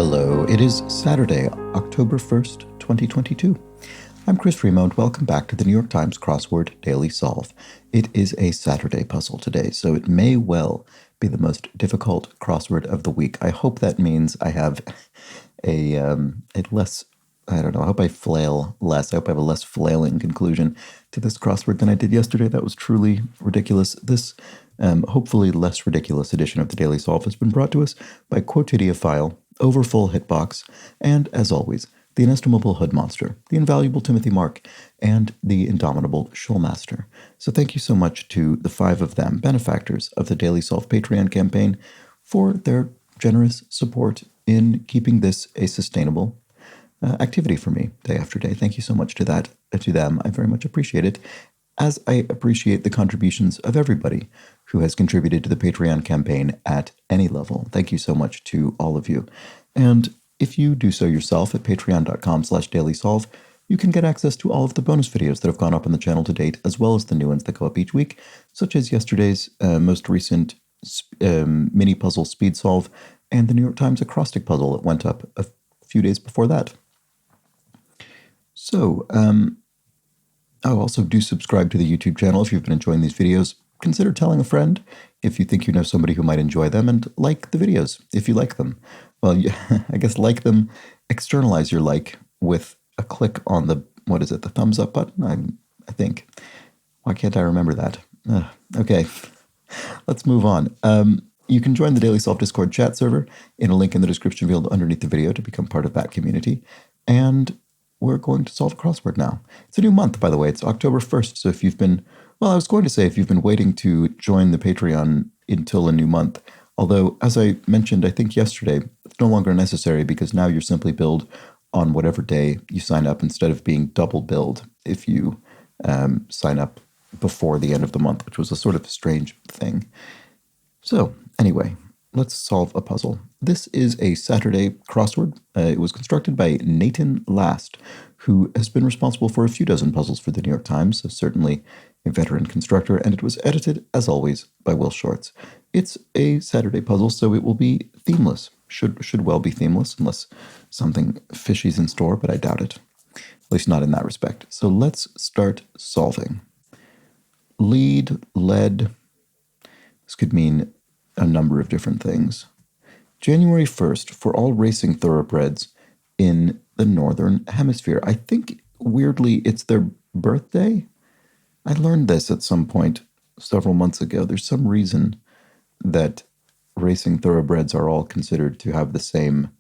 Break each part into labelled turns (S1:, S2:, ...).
S1: Hello, it is Saturday, October 1st, 2022. I'm Chris Remo, and welcome back to the New York Times Crossword Daily Solve. It is a Saturday puzzle today, so it may well be the most difficult crossword of the week. I hope that means I have a less, I don't know, I hope I flail less. I hope I have a less flailing conclusion to this crossword than I did yesterday. That was truly ridiculous. This hopefully less ridiculous edition of the Daily Solve has been brought to us by Quotidiophile, Overfull Hitbox, and, as always, the inestimable Hood Monster, the invaluable Timothy Mark, and the indomitable Shulmaster. So thank you so much to the five of them, benefactors of the Daily Solve Patreon campaign, for their generous support in keeping this a sustainable activity for me day after day. Thank you so much to them. I very much appreciate it, as I appreciate the contributions of everybody who has contributed to the Patreon campaign at any level. Thank you so much to all of you. And if you do so yourself at patreon.com/dailysolve, you can get access to all of the bonus videos that have gone up on the channel to date, as well as the new ones that go up each week, such as yesterday's most recent mini puzzle speed solve and the New York Times acrostic puzzle that went up a few days before that. So, also do subscribe to the YouTube channel if you've been enjoying these videos. Consider telling a friend if you think you know somebody who might enjoy them, and like the videos if you like them. Well, I guess like them, externalize your like with a click on the, the thumbs up button, I think. Why can't I remember that? Okay, let's move on. You can join the Daily Solve Discord chat server in a link in the description field underneath the video to become part of that community. And we're going to solve a crossword now. It's a new month, by the way. It's October 1st, so if you've been, I was going to say if you've been waiting to join the Patreon until a new month, although, as I mentioned, I think yesterday, it's no longer necessary because now you're simply billed on whatever day you sign up instead of being double billed if you sign up before the end of the month, which was a sort of strange thing. So, anyway, let's solve a puzzle. This is a Saturday crossword. It was constructed by Nathan Last, who has been responsible for a few dozen puzzles for the New York Times, so certainly a veteran constructor, and it was edited, as always, by Will Shorts. It's a Saturday puzzle, so it will be themeless. Should well be themeless, unless something fishy's in store, but I doubt it. At least not in that respect. So let's start solving. Lead, led. This could mean a number of different things. January 1st for all racing thoroughbreds in the Northern Hemisphere. I think, weirdly, it's their birthday. I learned this at some point several months ago. There's some reason that racing thoroughbreds are all considered to have the same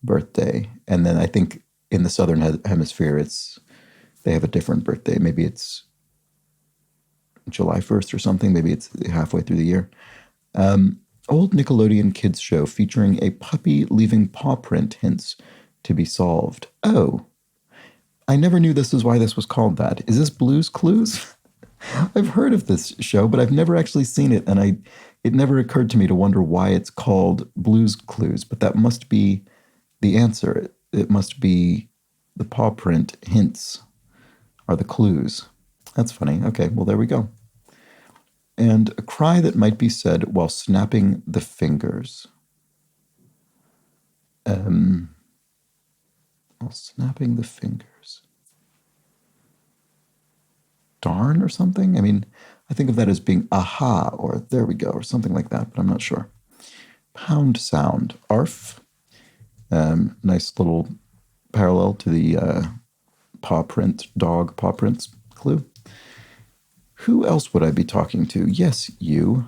S1: birthday. And then I think in the Southern Hemisphere, they have a different birthday. Maybe it's July 1st or something. Maybe it's halfway through the year. Old Nickelodeon kids show featuring a puppy leaving paw print hints to be solved. Oh, I never knew this is why this was called that. Is this Blue's Clues? I've heard of this show, but I've never actually seen it, and it never occurred to me to wonder why it's called Blue's Clues, but that must be the answer. It must be the paw print hints are the clues. That's funny. Okay, well, there we go. And a cry that might be said while snapping the fingers. While snapping the fingers. Darn or something? I mean, I think of that as being aha, or there we go, or something like that, but I'm not sure. Pound sound. Arf. Nice little parallel to the dog paw prints clue. Who else would I be talking to? Yes, you.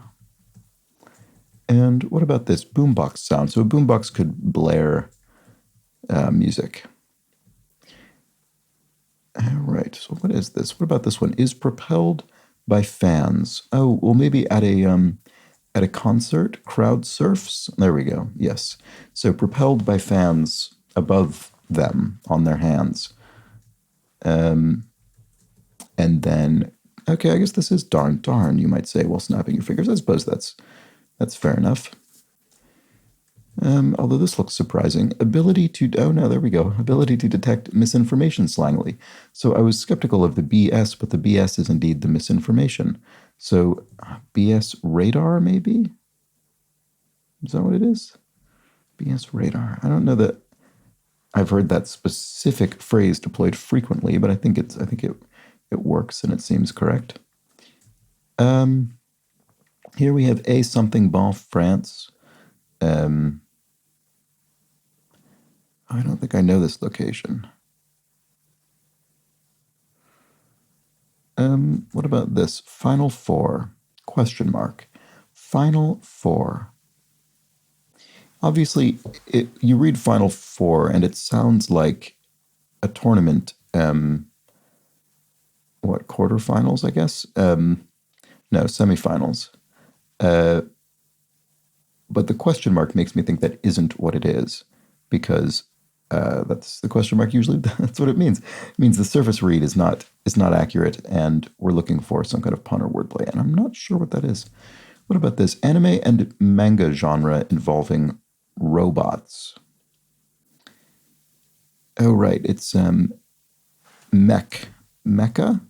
S1: And what about this boombox sound? So a boombox could blare music. All right, so what is this? What about this one? Is propelled by fans. Oh, well, maybe at a concert, crowd surfs. There we go. Yes. So propelled by fans above them on their hands. And then, okay, I guess this is darn, you might say, while snapping your fingers. I suppose that's fair enough. Although this looks surprising. Ability to detect misinformation slangily. So I was skeptical of the BS, but the BS is indeed the misinformation. So BS radar, maybe? Is that what it is? BS radar. I don't know that I've heard that specific phrase deployed frequently, but I think it works and it seems correct. Here we have A something bon France. I don't think I know this location. What about this? Final Four? Question mark. Final Four. Obviously, you read Final Four, and it sounds like a tournament. What, quarterfinals, I guess? No, semifinals. But the question mark makes me think that isn't what it is, because that's the question mark usually. That's what it means. It means the surface read is not accurate, and we're looking for some kind of pun or wordplay, and I'm not sure what that is. What about this? Anime and manga genre involving robots. Oh, right. It's mecha.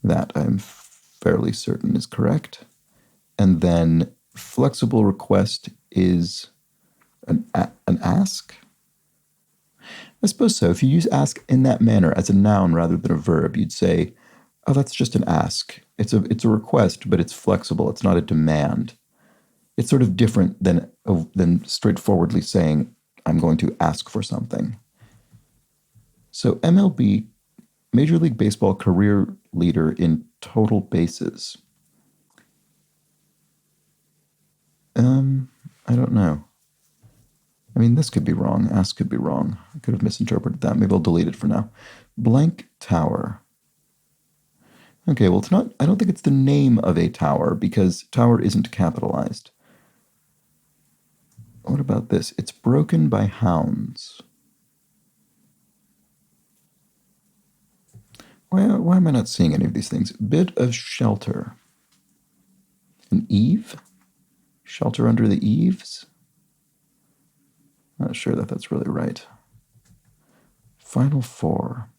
S1: That I'm fairly certain is correct. And then flexible request is an ask. I suppose so. If you use ask in that manner as a noun rather than a verb, you'd say, oh, that's just an ask. It's a request, but it's flexible. It's not a demand. It's sort of different than straightforwardly saying, I'm going to ask for something. So MLB, Major League Baseball career leader in total bases. I don't know. I mean, this could be wrong. Ask could be wrong. I could have misinterpreted that. Maybe I'll delete it for now. Blank tower. Okay, well, it's not. I don't think it's the name of a tower because tower isn't capitalized. What about this? It's broken by hounds. Why am I not seeing any of these things? Bit of shelter. An eave? Shelter under the eaves? Not sure that that's really right. Final Four.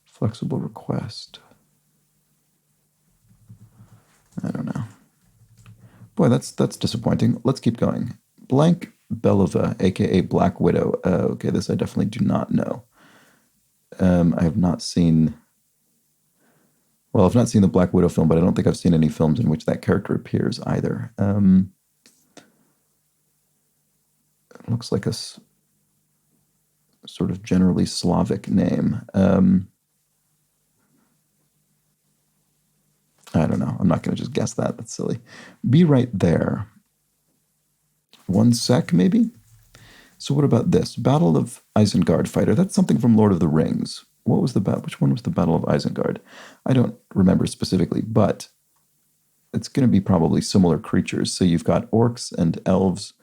S1: Flexible request. I don't know. Boy, that's disappointing. Let's keep going. Blank Belova, aka Black Widow. Okay, this I definitely do not know. I have not seen. Well, I've not seen the Black Widow film, but I don't think I've seen any films in which that character appears either. It looks like a sort of generally Slavic name. I don't know. I'm not going to just guess that. That's silly. Be right there. 1 sec, maybe? So what about this? Battle of Isengard fighter. That's something from Lord of the Rings. What was the which one was the Battle of Isengard? I don't remember specifically, but it's going to be probably similar creatures. So you've got orcs and elves.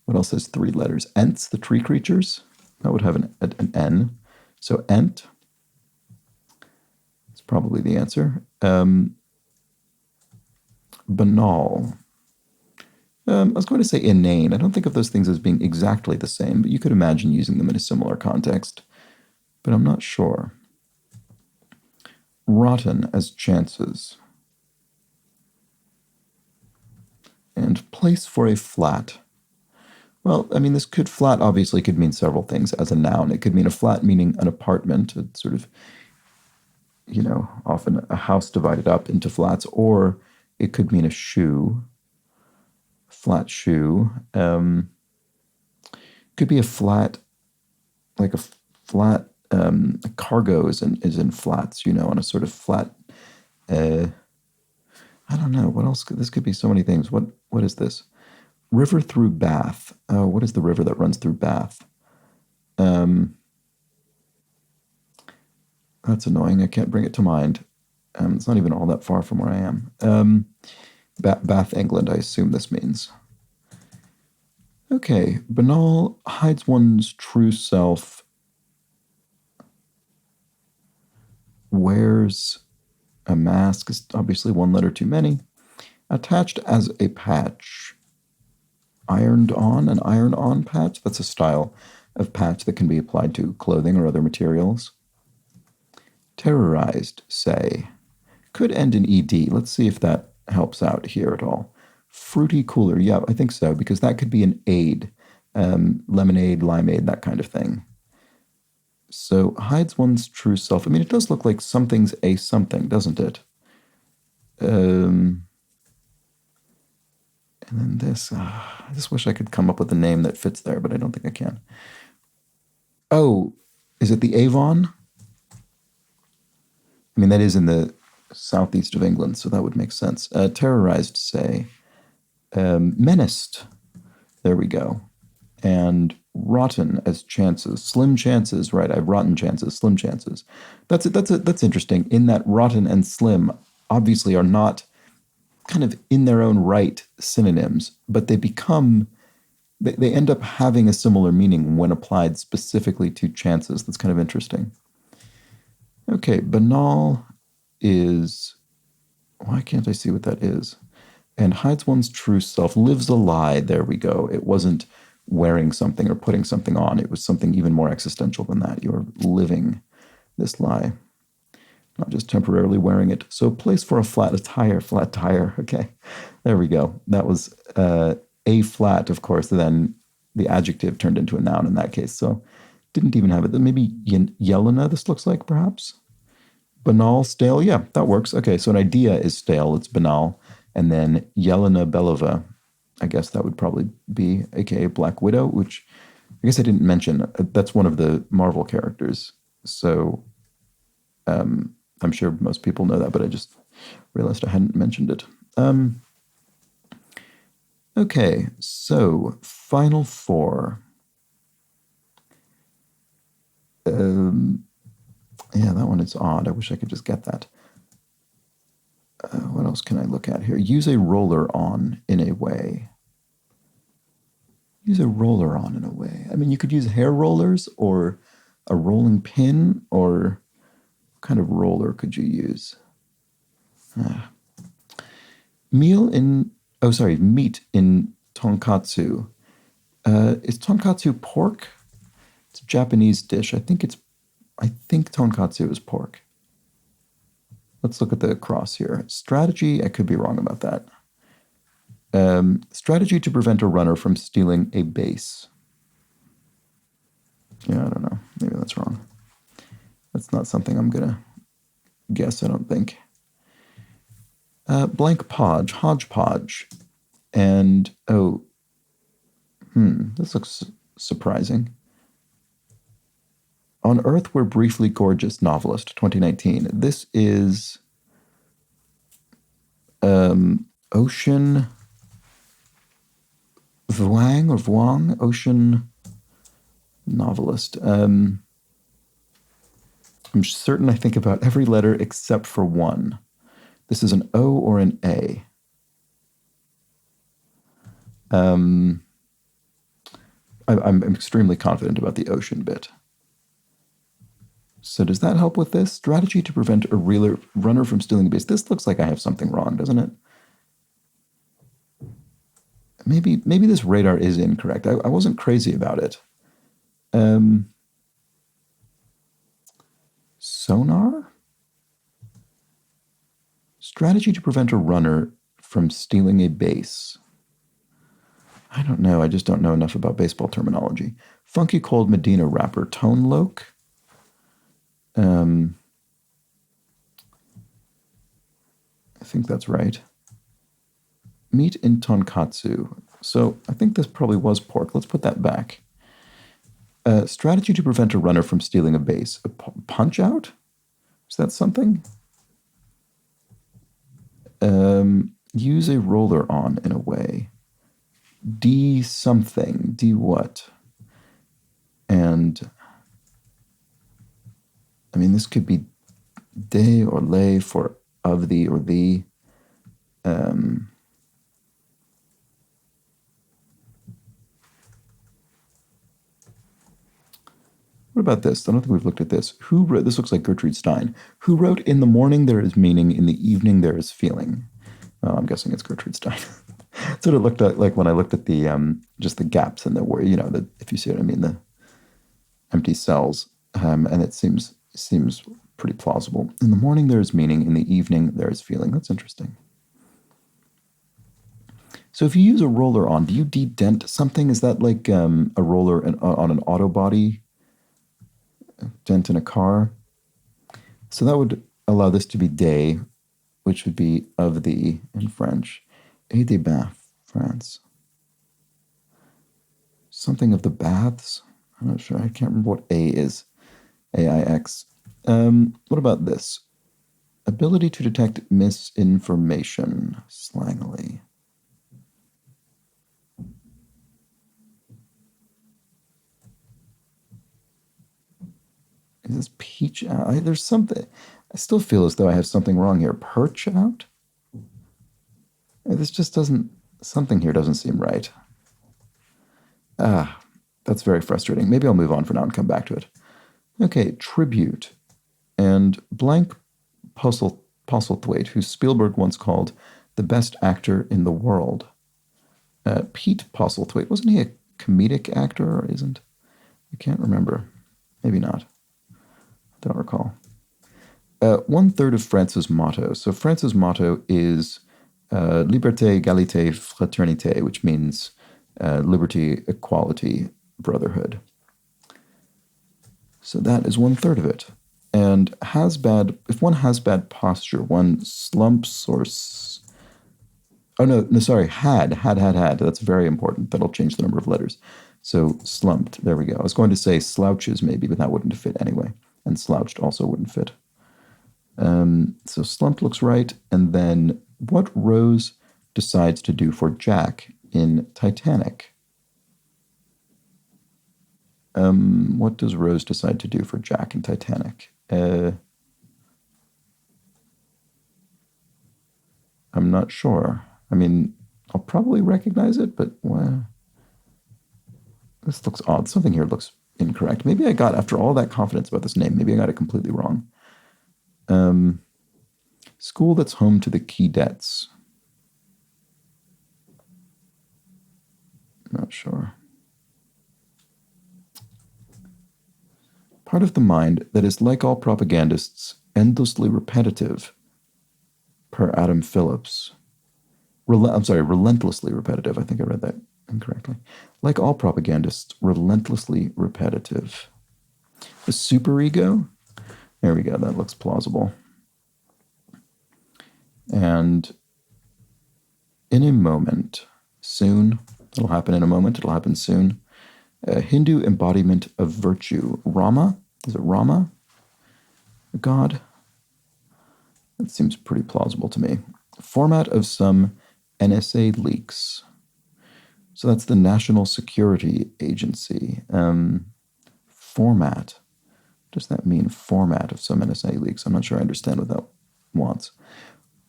S1: What else has 3 letters? Ents, the tree creatures. That would have an N. So Ent. It's probably the answer. Banal. I was going to say inane. I don't think of those things as being exactly the same, but you could imagine using them in a similar context. But I'm not sure. Rotten as chances. And place for a flat. Well, I mean, this flat obviously could mean several things as a noun. It could mean a flat meaning an apartment, a sort of, often a house divided up into flats, or it could mean a shoe, flat shoe. Could be a flat, like a flat, cargo is in flats, on a sort of flat, I don't know, what else? This could be so many things. What is this? River through Bath. Oh, what is the river that runs through Bath? That's annoying. I can't bring it to mind. It's not even all that far from where I am. Bath, England, I assume this means. Okay, banal hides one's true self. Wears a mask is obviously 1 letter too many. Attached as a patch. Ironed on, an iron-on patch. That's a style of patch that can be applied to clothing or other materials. Terrorized, say. Could end in ed. Let's see if that helps out here at all. Fruity cooler. Yeah, I think so, because that could be an aid. Lemonade, limeade, that kind of thing. So hides one's true self. I mean, it does look like something's a something, doesn't it? And then this. I just wish I could come up with a name that fits there, but I don't think I can. Oh, is it the Avon? I mean, that is in the southeast of England, so that would make sense. Terrorized, say. Menaced. There we go. And rotten as chances. Slim chances, right? I've rotten chances, slim chances. That's interesting. In that rotten and slim obviously are not kind of in their own right synonyms, but they end up having a similar meaning when applied specifically to chances. That's kind of interesting. Okay, banal is, why can't I see what that is? And hides one's true self, lives a lie. There we go. It wasn't wearing something or putting something on. It was something even more existential than that. You're living this lie, not just temporarily wearing it. So place for a flat tire. Okay, there we go. That was a flat, of course, then the adjective turned into a noun in that case. So didn't even have it. Maybe Yelena, this looks like, perhaps. Banal, stale. Yeah, that works. Okay, so an idea is stale. It's banal. And then Yelena Belova, I guess that would probably be, aka Black Widow, which I guess I didn't mention. That's one of the Marvel characters. So I'm sure most people know that, but I just realized I hadn't mentioned it. Okay, so final four. Yeah, that one is odd. I wish I could just get that. What else can I look at here? Use a roller on in a way. Use a roller on in a way. I mean, you could use hair rollers or a rolling pin, or what kind of roller could you use? Meat in tonkatsu. Is tonkatsu pork? It's a Japanese dish. I think tonkatsu is pork. Let's look at the cross here. Strategy, I could be wrong about that. Strategy to prevent a runner from stealing a base. Yeah, I don't know. Maybe that's wrong. That's not something I'm going to guess, I don't think. Blank podge, hodgepodge. And, this looks surprising. On Earth, We're Briefly Gorgeous novelist, 2019. This is Ocean Vuong, Ocean novelist. I'm certain I think about every letter except for one. This is an O or an A. I'm extremely confident about the ocean bit. So does that help with this? Strategy to prevent a runner from stealing a base. This looks like I have something wrong, doesn't it? Maybe this radar is incorrect. I wasn't crazy about it. Sonar? Strategy to prevent a runner from stealing a base. I don't know. I just don't know enough about baseball terminology. Funky Cold Medina rapper. Tone Loc? I think that's right. Meat in tonkatsu. So I think this probably was pork. Let's put that back. Strategy to prevent a runner from stealing a base. A punch out? Is that something? Use a roller on in a way. D something. D what? And I mean, this could be de or lay for of the or the. What about this? I don't think we've looked at this. Who wrote, this looks like Gertrude Stein. Who wrote, "In the morning there is meaning, in the evening there is feeling"? Well, I'm guessing it's Gertrude Stein. That's what it looked like when I looked at the just the gaps in the word, if you see what I mean, the empty cells, and it seems pretty plausible. In the morning there is meaning, in the evening there is feeling. That's interesting. So if you use a roller on, do you dedent something? Is that like a roller on an auto body, dent in a car? So that would allow this to be des, which would be of the in French. Et des bains, France. Something of the baths? I'm not sure. I can't remember what A is. AIX. What about this? Ability to detect misinformation, slangily. Is this peach out? There's something. I still feel as though I have something wrong here. Perch out? This just doesn't. Something here doesn't seem right. That's very frustrating. Maybe I'll move on for now and come back to it. Okay, tribute. And blank Postlethwaite, who Spielberg once called the best actor in the world. Pete Postlethwaite, wasn't he a comedic actor or isn't? I can't remember. Maybe not. I don't recall. 1/3 of France's motto. So France's motto is Liberté, Égalité, Fraternité, which means liberty, equality, brotherhood. So that is 1/3 of it. And if one has bad posture, one slumps or had. That's very important. That'll change the number of letters. So slumped, there we go. I was going to say slouches maybe, but that wouldn't fit anyway. And slouched also wouldn't fit. So slumped looks right. And then what Rose decides to do for Jack in Titanic? What does Rose decide to do for Jack in Titanic? I'm not sure. I mean, I'll probably recognize it, but this looks odd. Something here looks incorrect. Maybe I got, after all that confidence about this name, maybe I got it completely wrong. School that's home to the Keydets. Not sure. Part of the mind that is, like all propagandists, endlessly repetitive, per Adam Phillips. Relentlessly repetitive. I think I read that incorrectly. Like all propagandists, relentlessly repetitive. The superego? There we go. That looks plausible. And in a moment, soon, it'll happen in a moment, it'll happen soon. A Hindu embodiment of virtue. Rama? Is it Rama? A god? That seems pretty plausible to me. Format of some NSA leaks. So that's the National Security Agency. Format. What does that mean, format of some NSA leaks? I'm not sure I understand what that wants.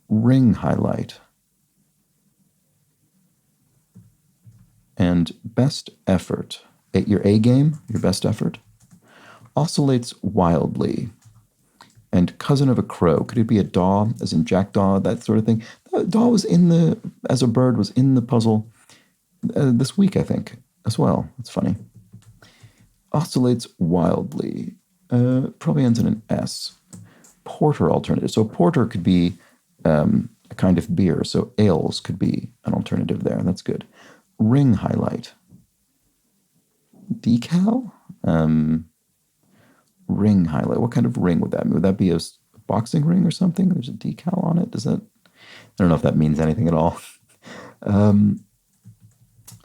S1: Ring highlight. And best effort. Your A game, your best effort. Oscillates wildly. And cousin of a crow. Could it be a daw, as in jackdaw, that sort of thing? Daw was as a bird, was in the puzzle this week, I think, as well. That's funny. Oscillates wildly. Probably ends in an S. Porter alternative. So porter could be a kind of beer. So ales could be an alternative there. That's good. Ring highlight. Decal? Ring highlight. What kind of ring would that be? Would that be a boxing ring or something? There's a decal on it. I don't know if that means anything at all.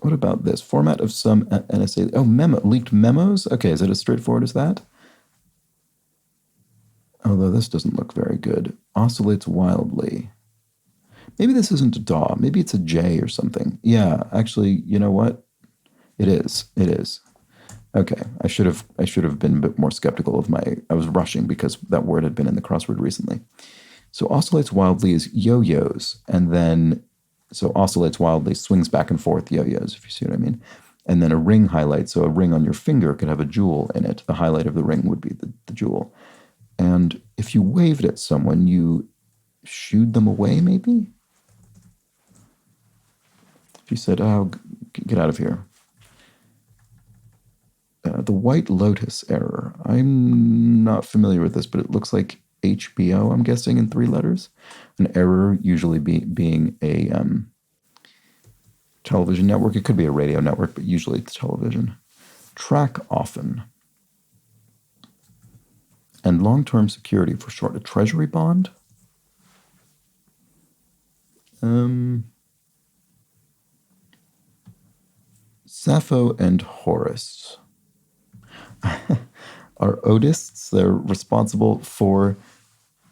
S1: What about this? Format of some NSA. Oh, leaked memos? Okay, is it as straightforward as that? Although this doesn't look very good. Oscillates wildly. Maybe this isn't a DAW. Maybe it's a J or something. Yeah, actually, you know what? It is. It is. Okay, I should have been a bit more skeptical of I was rushing because that word had been in the crossword recently. So oscillates wildly is yo-yos, and then, so oscillates wildly, swings back and forth, yo-yos, if you see what I mean. And then a ring highlight, so a ring on your finger could have a jewel in it. The highlight of the ring would be the jewel. And if you waved at someone, you shooed them away, maybe? If you said, oh, get out of here. The White Lotus error. I'm not familiar with this, but it looks like HBO, I'm guessing, in 3 letters. An error usually being a television network. It could be a radio network, but usually it's television. Track often. And long-term security for short. A treasury bond? Sappho and Horace are odists. They're responsible for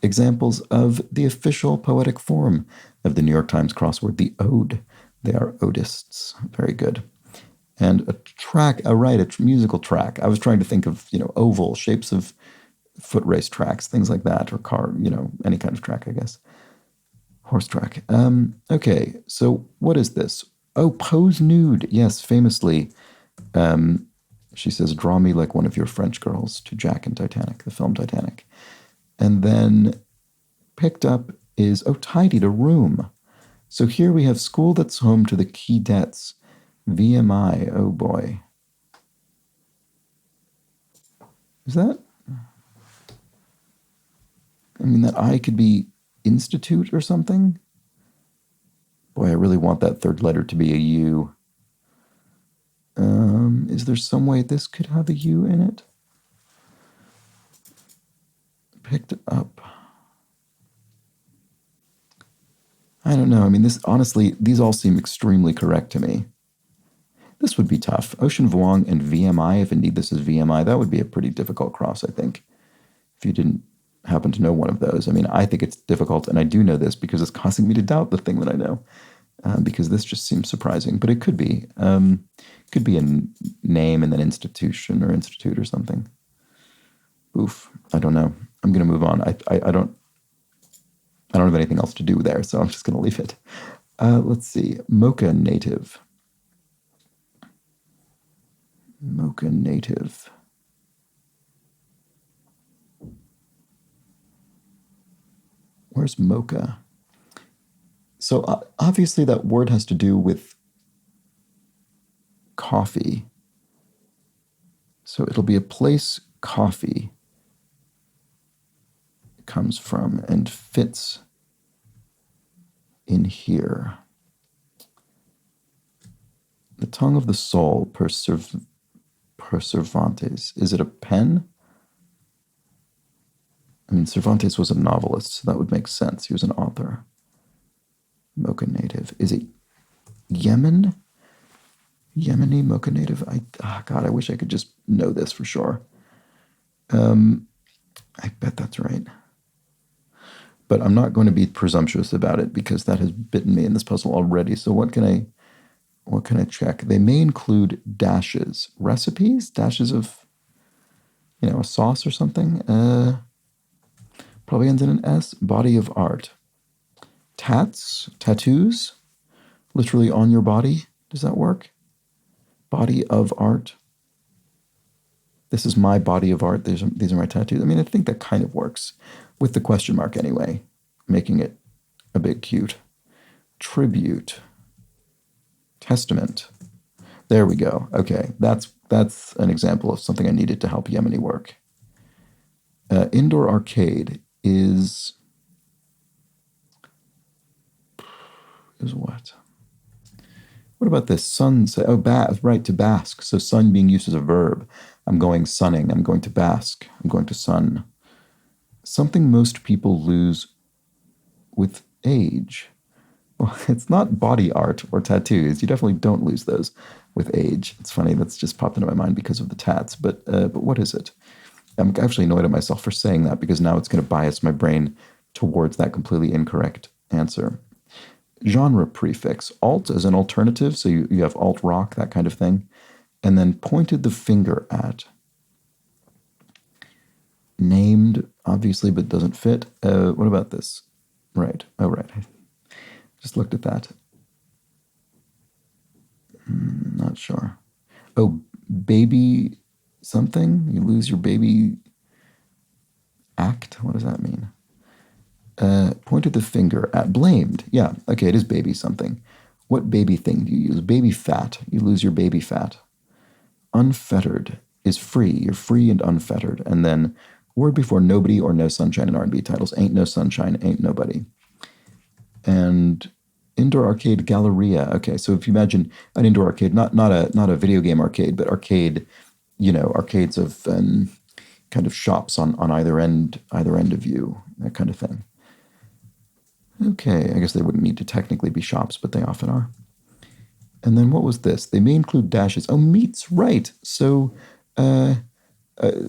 S1: examples of the official poetic form of the New York Times crossword, the ode. They are odists. Very good. And a track, right, a musical track. I was trying to think of, oval shapes of foot race tracks, things like that, or car, any kind of track, I guess. Horse track. Okay, so what is this? Oh, pose nude. Yes, famously, she says, draw me like one of your French girls to Jack in Titanic, the film Titanic. And then picked up is, tidied a room. So here we have school that's home to the Keydets. VMI, oh boy. Is that? I mean, that I could be institute or something? Boy, I really want that third letter to be a U. Is there some way this could have a U in it? Picked up. I don't know. I mean, honestly, these all seem extremely correct to me. This would be tough. Ocean Vuong and VMI, if indeed this is VMI, that would be a pretty difficult cross, I think, if you didn't happen to know one of those. I mean, I think it's difficult, and I do know this because it's causing me to doubt the thing that I know, because this just seems surprising. But it could be. Could be a name and then institution or institute or something. Oof. I don't know. I'm going to move on. I don't have anything else to do there, so I'm just going to leave it. Let's see. Mocha native. Mocha native. Where's mocha? So obviously that word has to do with coffee. So it'll be a place coffee comes from and fits in here. The tongue of the soul, per Cervantes. Is it a pen? I mean, Cervantes was a novelist, so that would make sense. He was an author. Mocha native. Is it Yemen? Yemeni Mocha native? God, I wish I could just know this for sure. I bet that's right. But I'm not going to be presumptuous about it because that has bitten me in this puzzle already. So what can I check? They may include dashes. Recipes? Dashes of, a sauce or something? Probably ends in an S. Body of art. Tattoos? Literally on your body? Does that work? Body of art. This is my body of art. These are my tattoos. I mean, I think that kind of works. With the question mark anyway, making it a bit cute. Tribute. Testament. There we go. Okay, that's an example of something I needed to help Yemeni work. Indoor arcade is what? What about this? Sun, right, to bask. So sun being used as a verb. I'm going sunning. I'm going to bask. I'm going to sun. Something most people lose with age. Well, it's not body art or tattoos. You definitely don't lose those with age. It's funny, that's just popped into my mind because of the tats. But what is it? I'm actually annoyed at myself for saying that because now it's going to bias my brain towards that completely incorrect answer. Genre prefix. Alt as an alternative, so you have alt rock, that kind of thing. And then pointed the finger at. Named, obviously, but doesn't fit. What about this? Right. Oh, right. Just looked at that. Not sure. Oh, baby something? You lose your baby act? What does that mean? Pointed the finger at. Blamed. Yeah, okay, it is baby something. What baby thing do you use? Baby fat. You lose your baby fat. Unfettered is free. You're free and unfettered. And then word before nobody or no sunshine in R&B titles. Ain't no sunshine, ain't nobody. And Indoor arcade galleria. Okay, so if you imagine an indoor arcade, not a video game arcade, but arcade, arcades of kind of shops on either end of you, that kind of thing. Okay, I guess they wouldn't need to technically be shops, but they often are. And then what was this? They may include dashes. Oh, meets, right. So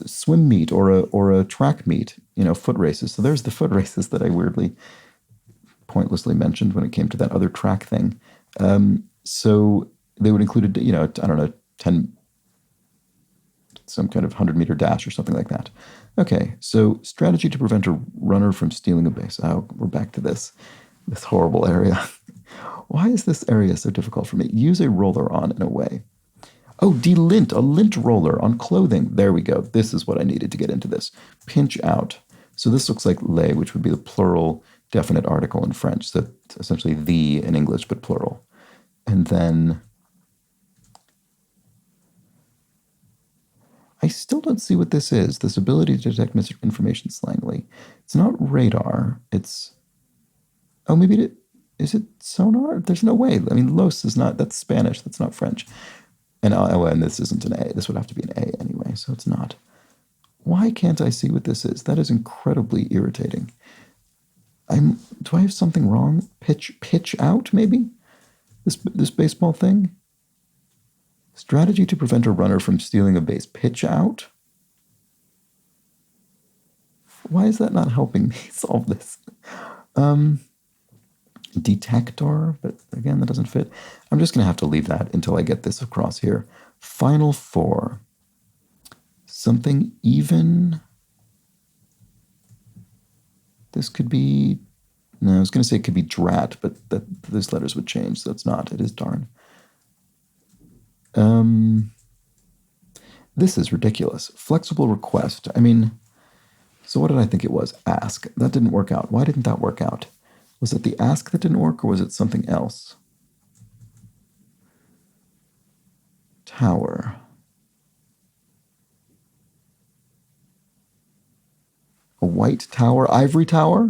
S1: swim meet or a track meet, foot races. So there's the foot races that I weirdly, pointlessly mentioned when it came to that other track thing. So they would include, I don't know, 10, some kind of 100-meter dash or something like that. Okay, so strategy to prevent a runner from stealing a base. Oh, we're back to this horrible area. Why is this area so difficult for me? Use a roller on in a way. Oh, delint, a lint roller on clothing. There we go. This is what I needed to get into this. Pinch out. So this looks like les, which would be the plural definite article in French. So essentially the in English, but plural. And then I still don't see what this is. This ability to detect misinformation slangily. It's not radar. It's, oh, maybe is it sonar? There's no way. I mean, los is not, that's Spanish. That's not French. And this isn't an A. This would have to be an A anyway, so it's not. Why can't I see what this is? That is incredibly irritating. Do I have something wrong? Pitch out, maybe? This baseball thing? Strategy to prevent a runner from stealing a base. Pitch out? Why is that not helping me solve this? Detector, but again, that doesn't fit. I'm just going to have to leave that until I get this across here. Final four. Something even. This could be, no, I was going to say it could be drat, but those letters would change, so it's not. It is darn. This is ridiculous. Flexible request. I mean, so what did I think it was? Ask. That didn't work out. Why didn't that work out? Was it the ask that didn't work, or was it something else? Tower. A white tower, ivory tower?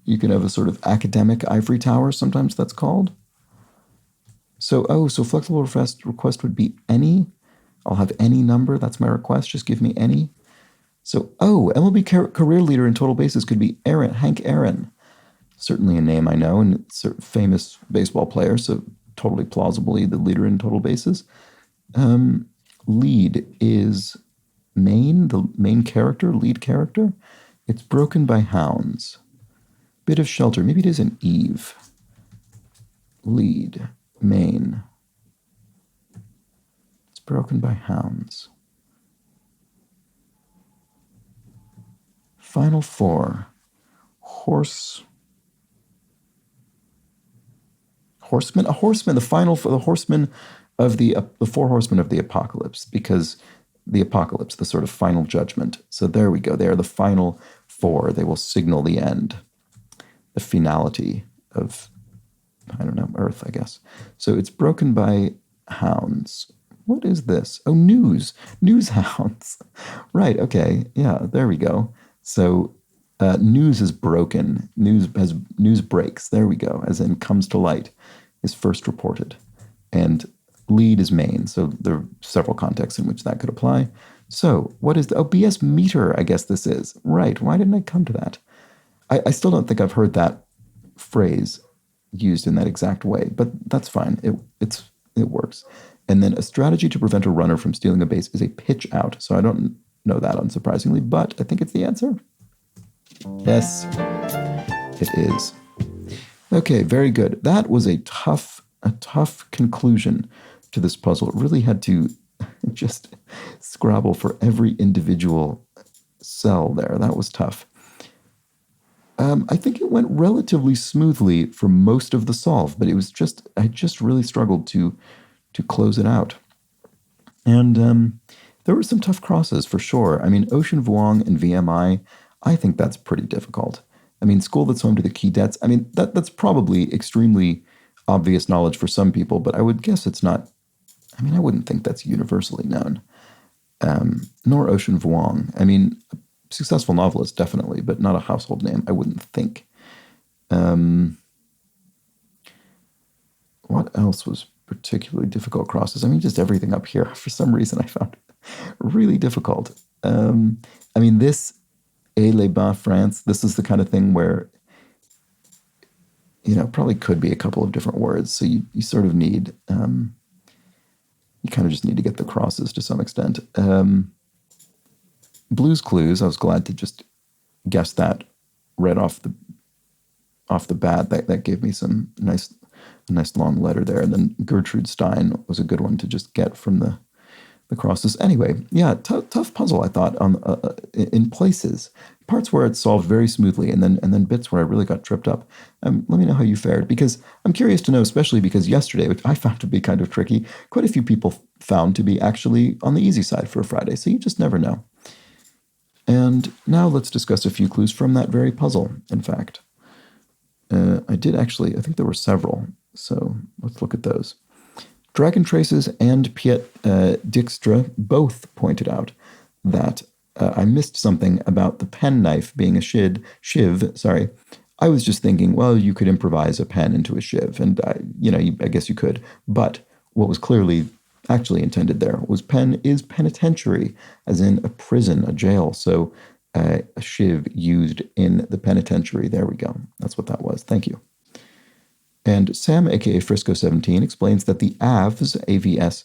S1: You can have a sort of academic ivory tower, sometimes that's called. So, so flexible request would be any. I'll have any number. That's my request. Just give me any. So, MLB career leader in total bases could be Hank Aaron. Certainly a name I know, and famous baseball player, so totally plausibly the leader in total bases. Lead is the main character, lead character. It's broken by hounds. Bit of shelter. Maybe it is an Eve. Lead, main. It's broken by hounds. Final four. Horseman. A horseman. The horseman of the four horsemen of the apocalypse, because the apocalypse, the sort of final judgment. So there we go. They are the final four. They will signal the end, the finality of, I don't know, Earth, I guess. So it's broken by hounds. What is this? Oh, news hounds. Right. Okay. Yeah. There we go. So news is broken. News breaks. There we go. As in comes to light, is first reported, and lead is main. So there are several contexts in which that could apply. So what is the BS meter? I guess this is right. Why didn't I come to that? I still don't think I've heard that phrase used in that exact way, but that's fine. It works. And then a strategy to prevent a runner from stealing a base is a pitch out. So I don't know that, unsurprisingly, but I think it's the answer. Yes, it is. Okay, very good. That was a tough conclusion to this puzzle. It really had to just scrabble for every individual cell there. That was tough. I think it went relatively smoothly for most of the solve, but I just really struggled to close it out. And there were some tough crosses for sure. I mean, Ocean Vuong and VMI, I think that's pretty difficult. I mean, school that's home to the key debts, I mean, that's probably extremely obvious knowledge for some people, but I would guess it's not, I mean, I wouldn't think that's universally known. Nor Ocean Vuong. I mean, a successful novelist, definitely, but not a household name, I wouldn't think. what else was particularly difficult crosses? I mean, just everything up here. For some reason, I found it really difficult. I mean, this Les-Bains, France, this is the kind of thing where, probably could be a couple of different words. So you sort of need, you kind of just need to get the crosses to some extent. Blue's Clues, I was glad to just guess that right off the bat. That gave me some nice long letter there. And then Gertrude Stein was a good one to just get from the crosses. Anyway, yeah, tough puzzle, I thought, in places. Parts where it solved very smoothly, and then bits where I really got tripped up. Let me know how you fared, because I'm curious to know, especially because yesterday, which I found to be kind of tricky, quite a few people found to be actually on the easy side for a Friday, so you just never know. And now let's discuss a few clues from that very puzzle, in fact. I think there were several, so let's look at those. Dragon Traces and Piet Dijkstra both pointed out that I missed something about the pen knife being a shiv. Sorry, I was just thinking, well, you could improvise a pen into a shiv, and I guess you could. But what was clearly actually intended there was pen is penitentiary, as in a prison, a jail. So a shiv used in the penitentiary. There we go. That's what that was. Thank you. And Sam, aka Frisco17, explains that the AVS, AVS,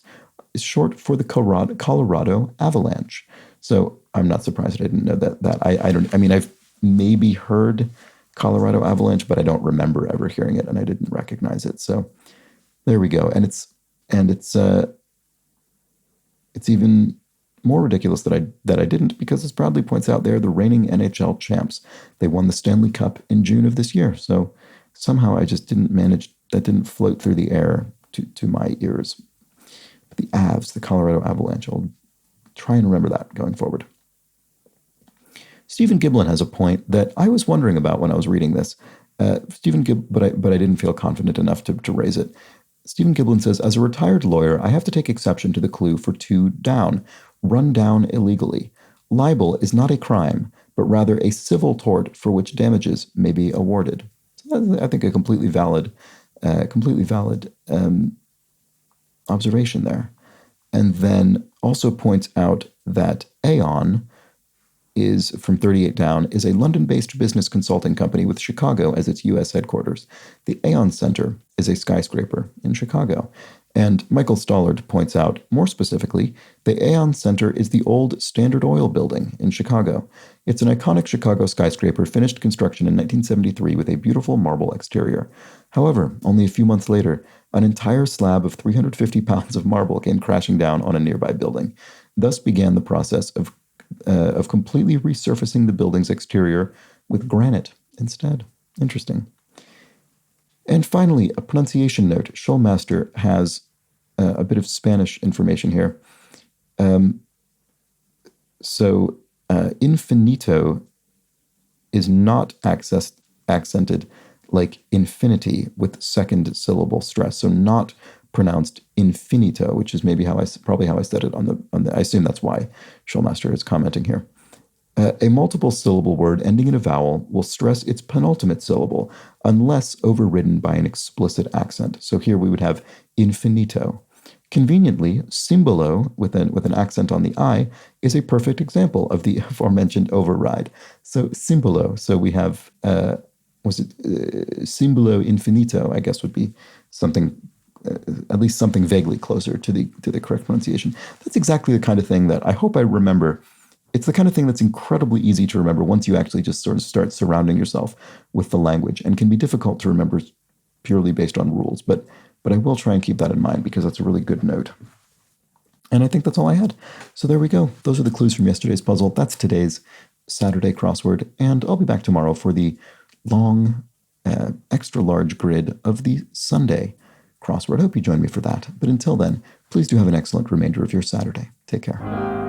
S1: is short for the Colorado Avalanche. So I'm not surprised I didn't know that. I've maybe heard Colorado Avalanche, but I don't remember ever hearing it, and I didn't recognize it. So there we go. And it's even more ridiculous that I didn't, because, as Bradley points out, they're the reigning NHL champs. They won the Stanley Cup in June of this year. So somehow I just didn't manage, that didn't float through the air to my ears. But the Avs, the Colorado Avalanche, I'll try and remember that going forward. Stephen Giblin has a point that I was wondering about when I was reading this. But I didn't feel confident enough to raise it. Stephen Giblin says, as a retired lawyer, I have to take exception to the clue for 2 down, run down illegally. Libel is not a crime, but rather a civil tort for which damages may be awarded. So I think a completely valid observation there. And then also points out that Aon is, from 38 down, is a London-based business consulting company with Chicago as its U.S. headquarters. The Aon Center is a skyscraper in Chicago. And Michael Stollard points out, more specifically, the Aon Center is the old Standard Oil building in Chicago. It's an iconic Chicago skyscraper finished construction in 1973 with a beautiful marble exterior. However, only a few months later, an entire slab of 350 pounds of marble came crashing down on a nearby building. Thus began the process of completely resurfacing the building's exterior with granite instead. Interesting. And finally, a pronunciation note. Schulmaster has a bit of Spanish information here. So infinito is not accented like infinity with second syllable stress. So not pronounced infinito, which is maybe probably how I said it on the. I assume that's why Schulmaster is commenting here. A multiple syllable word ending in a vowel will stress its penultimate syllable unless overridden by an explicit accent. So here we would have infinito. Conveniently, simbolo with an accent on the I is a perfect example of the aforementioned override. So simbolo. So we have simbolo infinito, I guess would be something, at least something vaguely closer to the correct pronunciation. That's exactly the kind of thing that I hope I remember. It's the kind of thing that's incredibly easy to remember once you actually just sort of start surrounding yourself with the language, and can be difficult to remember purely based on rules. But I will try and keep that in mind, because that's a really good note. And I think that's all I had. So there we go. Those are the clues from yesterday's puzzle. That's today's Saturday crossword. And I'll be back tomorrow for the long, extra large grid of the Sunday crossword. I hope you join me for that. But until then, please do have an excellent remainder of your Saturday. Take care.